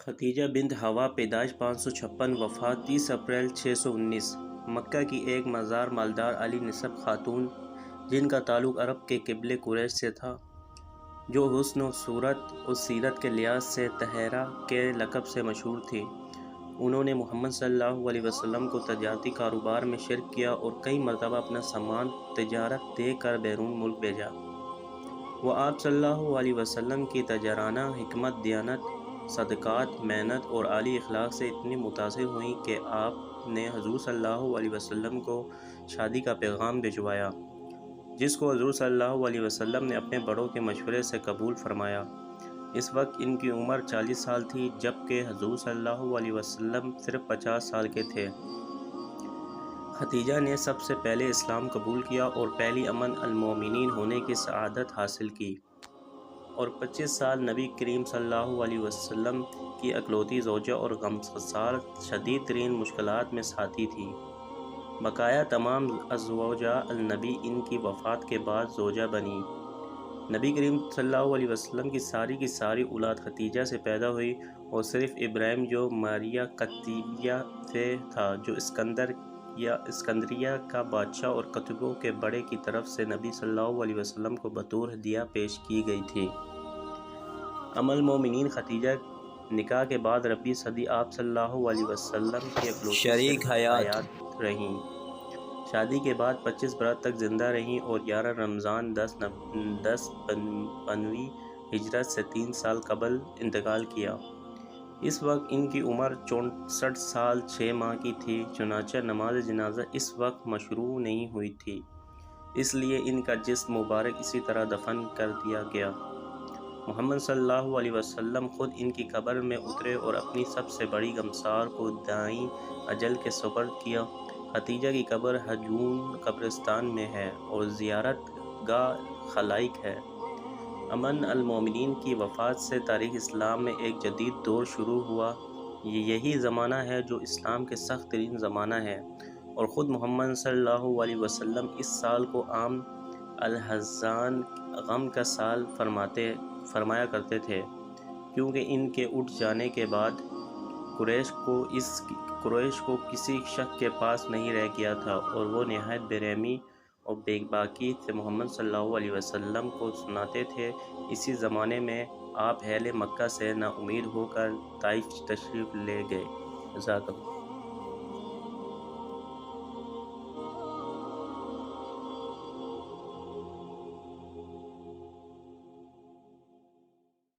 خدیجہ بنت ہوا پیدائش 556 وفات 30 اپریل 619 مکہ کی ایک مزار مالدار علی نسب خاتون جن کا تعلق عرب کے قبیلے قریش سے تھا، جو حسن و صورت اور سیرت کے لحاظ سے طاہرہ کے لقب سے مشہور تھی۔ انہوں نے محمد صلی اللہ علیہ وسلم کو تجارتی کاروبار میں شریک کیا اور کئی مرتبہ اپنا سامان تجارت دے کر بیرون ملک بھیجا۔ وہ آپ صلی اللہ علیہ وسلم کی تاجرانہ حکمت، دیانت، صدقات، محنت اور عالی اخلاق سے اتنی متاثر ہوئیں کہ آپ نے حضور صلی اللہ علیہ وسلم کو شادی کا پیغام بھجوایا، جس کو حضور صلی اللہ علیہ وسلم نے اپنے بڑوں کے مشورے سے قبول فرمایا۔ اس وقت ان کی عمر 40 سال تھی، جبکہ حضور صلی اللہ علیہ وسلم صرف 50 سال کے تھے۔ خدیجہ نے سب سے پہلے اسلام قبول کیا اور پہلی ام المومنین ہونے کی سعادت حاصل کی، اور 25 سال نبی کریم صلی اللہ علیہ وسلم کی اکلوتی زوجہ اور غمگسار شدید ترین مشکلات میں ساتھی تھی۔ بقایا تمام ازواجہ النبی ان کی وفات کے بعد زوجہ بنی۔ نبی کریم صلی اللہ علیہ وسلم کی ساری اولاد خدیجہ سے پیدا ہوئی، اور صرف ابراہیم جو ماریہ قبطیہ سے تھا، جو اسکندریہ کا بادشاہ اور کتبوں کے بڑے کی طرف سے نبی صلی اللہ علیہ وسلم کو بطور ہدیہ پیش کی گئی تھی۔ ام المومنین خدیجہ نکاح کے بعد ربیع صدی آپ صلی اللہ علیہ وسلم کی اکلوتی شریک حیات رہیں۔ شادی کے بعد 25 برس تک زندہ رہیں اور 11 رمضان 10 پنویں ہجرت سے 3 سال قبل انتقال کیا۔ اس وقت ان کی عمر 64 سال 6 ماہ کی تھی، چنانچہ نماز جنازہ اس وقت مشروع نہیں ہوئی تھی، اس لیے ان کا جسم مبارک اسی طرح دفن کر دیا گیا۔ محمد صلی اللہ علیہ وسلم خود ان کی قبر میں اترے اور اپنی سب سے بڑی غمسار کو دائیں اجل کے سپرد کیا۔ خدیجہ کی قبر ہجون قبرستان میں ہے اور زیارت گاہ خلائق ہے۔ ام المومنین کی وفات سے تاریخ اسلام میں ایک جدید دور شروع ہوا۔ یہی زمانہ ہے جو اسلام کے سخت ترین زمانہ ہے، اور خود محمد صلی اللہ علیہ وسلم اس سال کو عام الحزن غم کا سال فرمایا کرتے تھے، کیونکہ ان کے اٹھ جانے کے بعد قریش کو کسی شک کے پاس نہیں رہ گیا تھا، اور وہ نہایت بے رحمی اور بے باکی سے محمد صلی اللہ علیہ وسلم کو سناتے تھے۔ اسی زمانے میں آپ اہل مکہ سے نا امید ہو کر طائف تشریف لے گئے۔ جزاک اللہ۔